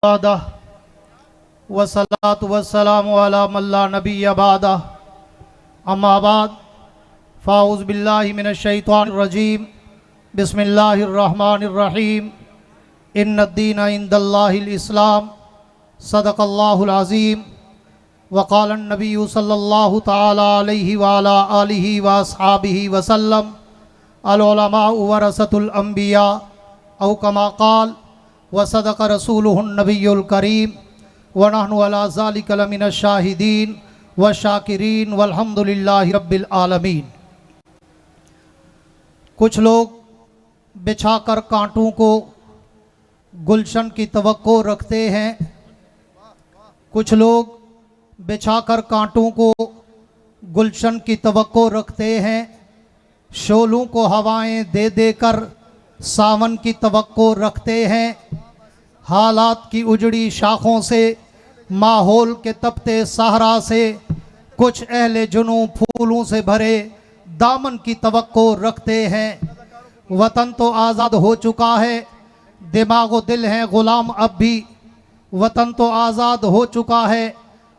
बादा वसलात वसलामु अला मल्ला नबी बादा अम्मा बाद फ़ाउज़ बिल्लाहि मिनश शैतानिर रजीम बिस्मिल्लाहिर रहमानिर रहीम इन्नद्दीन इंदल्लाहिल इस्लाम सदक़ल्लाहुल अज़ीम वक़ाल नबी सल्लल्लाहु तआला अलैहि व अला आलिहि व अस्हाबिहि वसल्लम अल उलमाउ वरसतुल अंबिया औ कमा क़ाल व सदक़ रसूलुहुन नबियुल करीम व नहनु अला ज़ालिका लमिनश शाहिदीन व शाकिरीन वल्हम्दुलिल्लाहि रब्बिल आलमीन। कुछ लोग बिछाकर कांटों को गुलशन की तवक्को रखते हैं, कुछ लोग बिछाकर कांटों को गुलशन की तवक्को रखते हैं, शोलों को हवाएं दे देकर सावन की तवक्को रखते हैं। हालात की उजड़ी शाखों से, माहौल के तपते सहरा से, कुछ अहले जुनू फूलों से भरे दामन की तवक्को रखते हैं। वतन तो आज़ाद हो चुका है, दिमागो दिल है ग़ुलाम अब भी। वतन तो आज़ाद हो चुका है,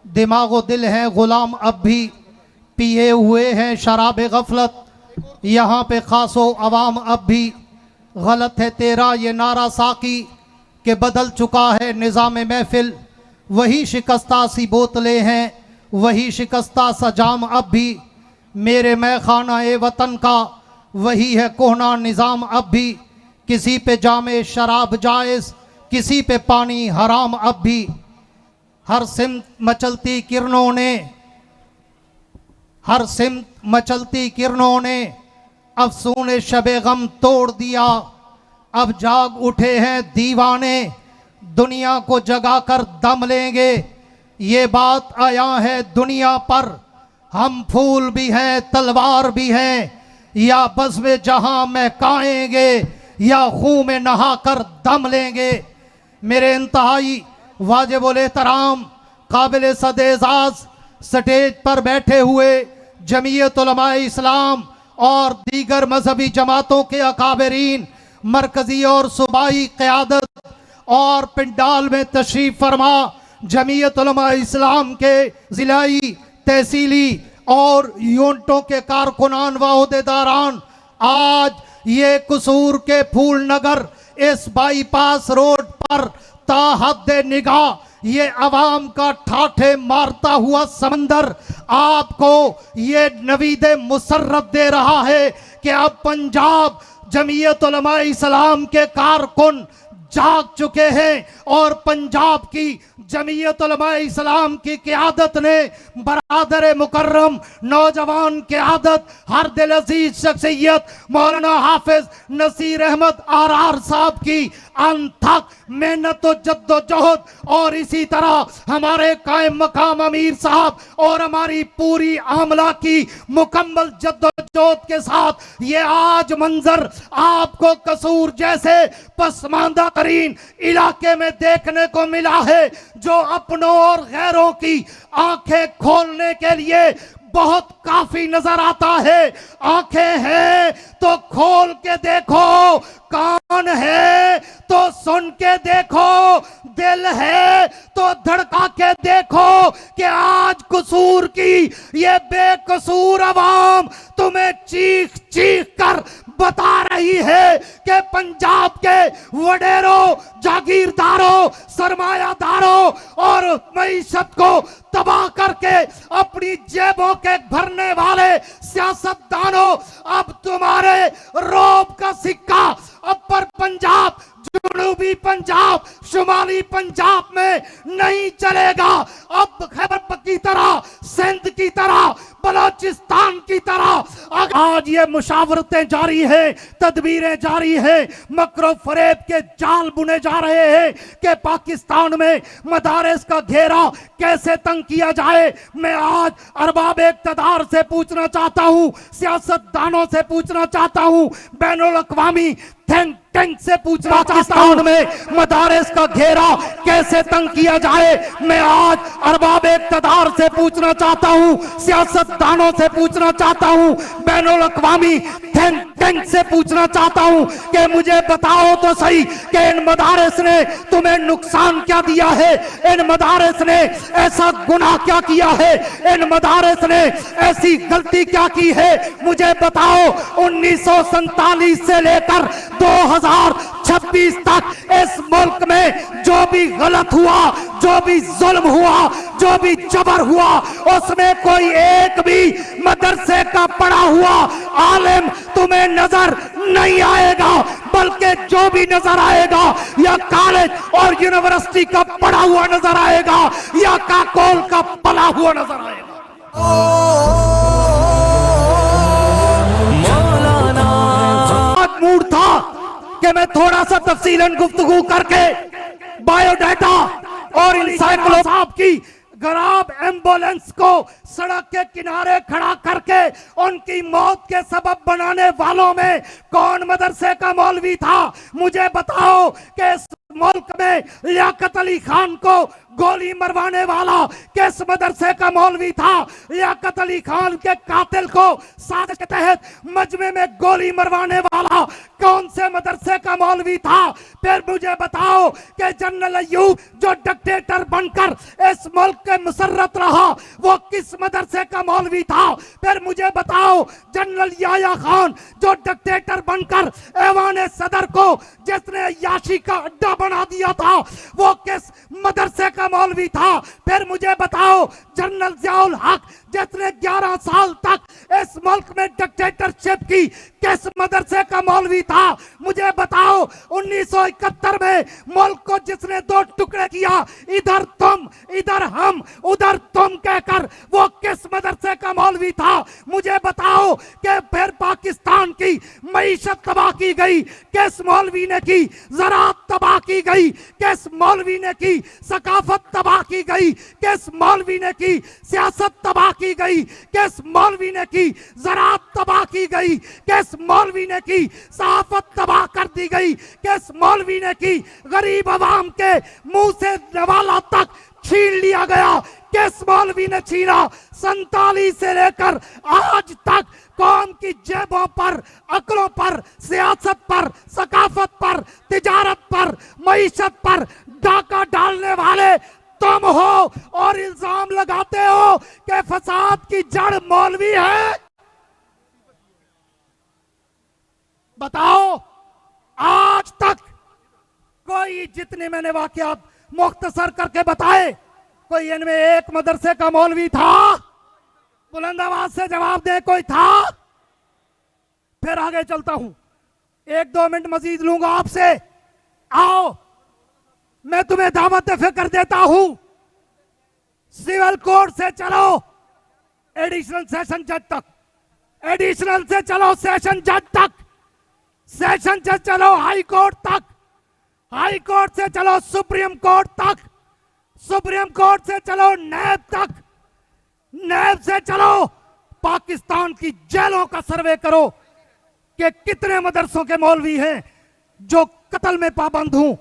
दिमागो दिल है ग़ुलाम अब भी। पिए हुए हैं शराब गफलत, यहाँ पे खासो अवाम अब भी। गलत है तेरा ये नारा साकी कि बदल चुका है निज़ाम महफिल। वही शिकस्ता सी बोतलें हैं, वही शिकस्ता सा जाम अब भी। मेरे मैखाना ए वतन का वही है कोहना निज़ाम अब भी। किसी पे जामे शराब जायज़, किसी पे पानी हराम अब भी। हर सिमत मचलती किरणों ने, हर सिमत मचलती किरणों ने अफ़सूने शबे गम तोड़ दिया। अब जाग उठे हैं दीवाने, दुनिया को जगाकर दम लेंगे। ये बात आया है दुनिया पर, हम फूल भी हैं तलवार भी हैं। या बज़्म जहां महकाएंगे या खून में नहाकर दम लेंगे। मेरे इंतहाई वाजिबुल एहतराम काबिल सद-ए-एज़ाज़ स्टेज पर बैठे हुए जमीयत उलमाए इस्लाम और दीगर मजहबी जमातों के अकाबरीन, मरकजी और सूबाई क़यादत और पिंडाल में तशरीफ़ फरमा जमीयत उलमाए इस्लाम के ज़िलाई, तहसीली और यूनिटों के कारकुनान व ओहदेदारान, आज ये कसूर के फूल नगर इस बाईपास रोड पर ताहद्दे निगाह ये अवाम का ठाठे मारता हुआ समंदर आपको ये नवीदे मुसर्रत दे रहा है कि अब पंजाब जमीयत उलमाए इस्लाम के कारकुन जाग चुके हैं और पंजाब की जमीयत उलमाए इस्लाम की क़यादत ने बरादर मुकर्रम नौजवान क़यादत हर दिल अजीज शख्सियत मौलाना हाफिज नसीर अहमद आर साहब की अनथक मेहनत व जद्दोजहद और इसी तरह हमारे कायम मकाम अमीर साहब और हमारी पूरी आमला की मुकम्मल जद्दोजहद के साथ ये आज मंजर आपको कसूर जैसे पसमानदा तरीन इलाके में देखने को मिला है, जो अपनों और गैरों की आंखें खोलने के लिए बहुत काफी नजर आता है। आंखें हैं तो खोल के देखो, कान है तो सुन के देखो, दिल है तो धड़का के देखो कि आज कसूर की ये बेकसूर अवाम तुम्हें चीख चीख कर बता रही है कि पंजाब के वडेरों, जागीरदारों, सरमायादारों और मईशत को तबाह करके अपनी जेबों के भरने वाले सियासतदानों, अब तुम्हारे रौब का सिक्का अपर पंजाब, जनूबी पंजाब, शुमाली पंजाब में नहीं चलेगा। अब खैबर की तरह, सिंध की तरह, बलोचिस्तान की तरह आज ये मुशावरतें जारी हैं, तदबीरें जारी हैं, मकरो फरेब के जाल बुने जा रहे हैं कि पाकिस्तान में मदारिस का घेरा कैसे तंग किया जाए। मैं आज अरबाब इक़्तिदार से पूछना चाहता हूँ, सियासतदानों से पूछना चाहता हूँ, बैनुल अक़वामी थिंक टैंक से पूछना चाहता हूं में मदारिस का घेरा कैसे तंग किया जाए। मैं आज अरबाब इक़्तिदार से पूछना चाहता हूं, सियासतदानों से पूछना चाहता हूं, बैनुल अक़वामी थिंक गैंग से पूछना चाहता हूं कि मुझे बताओ तो सही कि इन मदारिस ने तुम्हें नुकसान क्या दिया है, इन मदारिस ने ऐसा गुनाह क्या किया है, इन मदारिस ने ऐसी गलती क्या की है, मुझे बताओ। 1947 से लेकर 2026 तक इस मुल्क में जो भी गलत हुआ, जो भी जुल्म हुआ, जो भी जबर हुआ, उसमें कोई एक भी मदरसे का पढ़ा हुआ आलिम तुम्हें नजर नहीं आएगा, बल्कि जो भी नजर आएगा या कॉलेज और यूनिवर्सिटी का पढ़ा हुआ नजर आएगा या काकोल का पला हुआ नजर आएगा। मूड था कि मैं थोड़ा सा तफसीलन गुफ्तगू करके बायोडाटा और इंसाइक्लोपीडिया साहब की गराब एम्बुलेंस को सड़क के किनारे खड़ा करके उनकी मौत के सबब बनाने वालों में कौन मदरसे का मौलवी था, मुझे बताओ। कि इस मुल्क में लियाकत अली खान को गोली मरवाने वाला किस मदरसे का मौलवी था, लियाकत अली खान के कातिल को साजिश के तहत मजमे में गोली मरवाने वाला कौन से मदरसे का मौलवी था। फिर मुझे बताओ कि जनरल अय्यूब जो डिक्टेटर बनकर इस मुल्क के मुसर्रत रहा वो किस मदरसे का मौलवी था। फिर मुझे बताओ जनरल याया खान जो डिक्टेटर बनकर ऐवान सदर को जिसने याशी का अड्डा बना दिया था वो किस मदरसे का मौलवी था। फिर मुझे बताओ जनरल जियाउल हक जिसने 11 साल तक इस मुल्क में डिक्टेटरशिप की किस मदरसे का मौलवी था। मुझे बताओ 1971 में मुल्क को जिसने दो टुकड़े किया, इधर तुम इधर हम उधर तुम कहकर, वो किस मदरसे का मौलवी था। मुझे बताओ कि फिर पाकिस्तान की मईशत तबाह की गई किस मौलवी ने की, ज़राअत तबाह की गई किस मौलवी ने की, सकाफत तबाह की गई किस मौलवी ने की, सियासत तबाह की गई किस मौलवी ने की, ज़राअत तबाह की गई किस मौलवी ने की, सहाफत तबाह कर दी गई किस मौलवी ने की, गरीब आवाम के मुंह से नवाला तक छीन लिया गया किस मौलवी ने छीना। 47 से लेकर आज तक कौम की जेबों पर, अकलों पर, सियासत पर, सकाफत पर, तिजारत पर, मईशत पर डाका डालने वाले तुम हो और इल्जाम लगाते हो कि फसाद की जड़ मौलवी है। बताओ आज तक कोई, जितने मैंने वाकयात मुख्तसर करके बताए, कोई इनमें एक मदरसे का मौलवी था? बुलंद आवाज से जवाब दे, कोई था? फिर आगे चलता हूं, 1-2 मिनट मजीद लूंगा आपसे। आओ मैं तुम्हें दावत फिक्र देता हूं, सिविल कोर्ट से चलो एडिशनल सेशन जज तक, एडिशनल से चलो सेशन जज तक, सेशन से चलो हाई कोर्ट तक, हाई कोर्ट से चलो सुप्रीम कोर्ट तक, सुप्रीम कोर्ट से चलो नैब तक, नैब से चलो पाकिस्तान की जेलों का सर्वे करो कि कितने मदरसों के मौलवी हैं जो कत्ल में पाबंद हूं,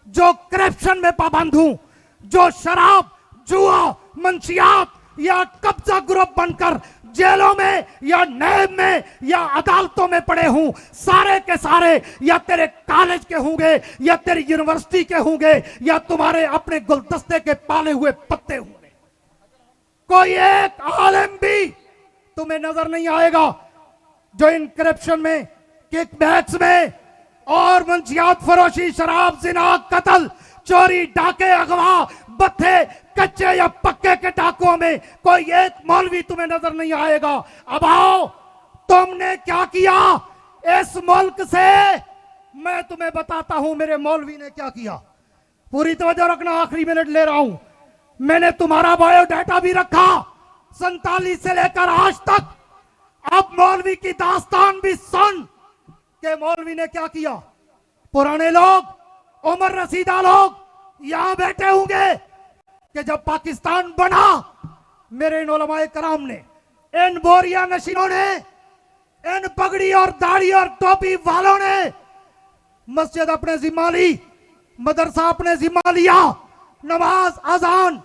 जो करप्शन में पाबंद हूं, जो शराब, जुआ, मंशियात या कब्जा ग्रुप बनकर जेलों में या नैब में या अदालतों में पड़े हूं। सारे के सारे या तेरे कॉलेज के होंगे या तेरी यूनिवर्सिटी के होंगे या तुम्हारे अपने गुलदस्ते के पाले हुए पत्ते होंगे। कोई एक आलिम भी तुम्हें नजर नहीं आएगा जो इन करप्शन में, किकबैक्स में और मंशियात फरोशी, शराब, जिना, कत्ल, चोरी, डाके, अगवा, बत्थे, कच्चे या पक्के के डाकुओं में कोई एक मौलवी तुम्हें नजर नहीं आएगा। अब आओ, तुमने क्या किया इस मुल्क से, मैं तुम्हें बताता हूं मेरे मौलवी ने क्या किया। पूरी तवज्जो रखना, आखिरी मिनट ले रहा हूं। मैंने तुम्हारा बायोडाटा भी रखा 47 से लेकर आज तक। अब मौलवी की दास्तान भी सुन के मौलवी ने क्या किया। पुराने लोग, उमर रसीदा लोग यहां बैठे होंगे कि जब पाकिस्तान बना, मेरे इन उलमाए कराम ने, इन बोरिया नशीनों ने, इन पगड़ी और दाढ़ी और टोपी वालों ने मस्जिद अपने जिम्मा ली, मदरसा अपने जिम्मा लिया, नमाज, अजान,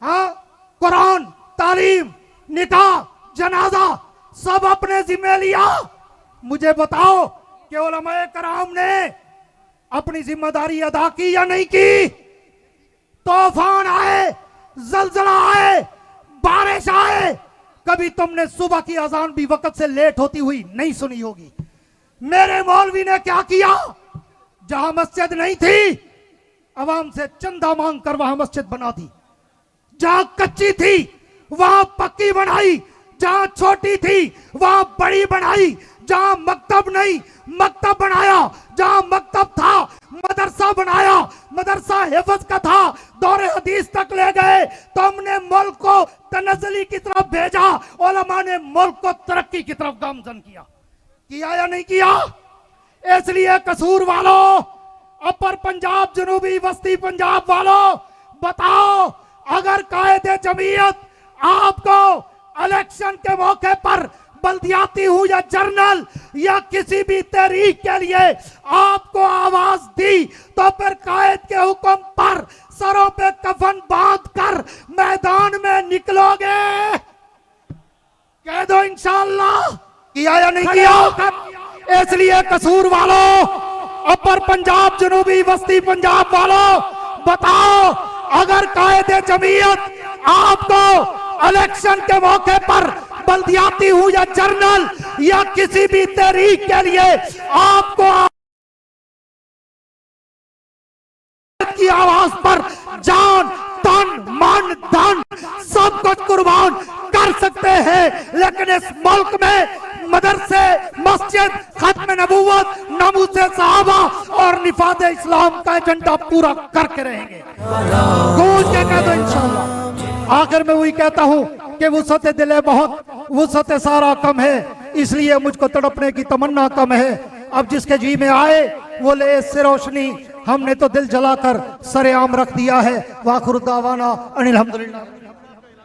हाँ, कुरान, तालीम, निकाह, जनाजा सब अपने जिम्मे लिया। मुझे बताओ कि उलमाए कराम ने अपनी जिम्मेदारी अदा की या नहीं की? तूफान आए, जलजला आए, बारिश आए, कभी तुमने सुबह की अजान भी वक्त से लेट होती हुई नहीं सुनी होगी। मेरे मौलवी ने क्या किया? जहां मस्जिद नहीं थी, अवाम से चंदा मांग कर वहां मस्जिद बना दी। जहां कच्ची थी वहां पक्की बनाई, जहां छोटी थी वहां बड़ी बनाई, जहां मकतब नहीं मकतब बनाया, जहां मकतब था मदरसा बनाया, मदरसा हिफ्ज का था दौरे हदीस तक ले गए। तुमने मुल्क को तनज़्ज़ुली की तरफ भेजा, उलमा ने मुल्क को तरक्की की तरफ गामजन किया या नहीं किया? इसलिए कसूर वालों, अपर पंजाब, जनूबी वस्ती पंजाब वालों, बताओ अगर कायदे जमीयत आपको इलेक्शन के मौके पर बल्दियाती हूं या जर्नल या किसी भी तहरीक के लिए आपको आवाज दी, तो फिर कायद के हुक्म पर सरों पे कफन बांध कर मैदान में निकलोगे? कह दो इंशाअल्लाह। किया या नहीं किया? इसलिए कसूर वालों, अपर पंजाब, जनूबी वस्ती पंजाब वालों, बताओ अगर कायदे जमीयत आपको इलेक्शन के मौके पर बल्दियाती हूं या जर्नल या किसी भी तहरीक के लिए आपको की आवाज पर जान, तन, मन, धन सब कुछ कुर्बान कर सकते हैं, लेकिन इस मुल्क में मदरसे, मस्जिद, खत्म नबूवत, नमूसे सहाबा और निफाद इस्लाम का एजेंडा पूरा करके रहेंगे। गूंज के कह दो इंशाअल्लाह। आखिर में वही कहता हूं कि वुसअत दिल बहुत, वुसअत सारा कम है, इसलिए मुझको तड़पने की तमन्ना कम है। अब जिसके जी में आए वो ले इससे रोशनी, हमने तो दिल जलाकर सरेआम रख दिया है। वाखिर दावाना अनिल हम्दुलिल्लाह।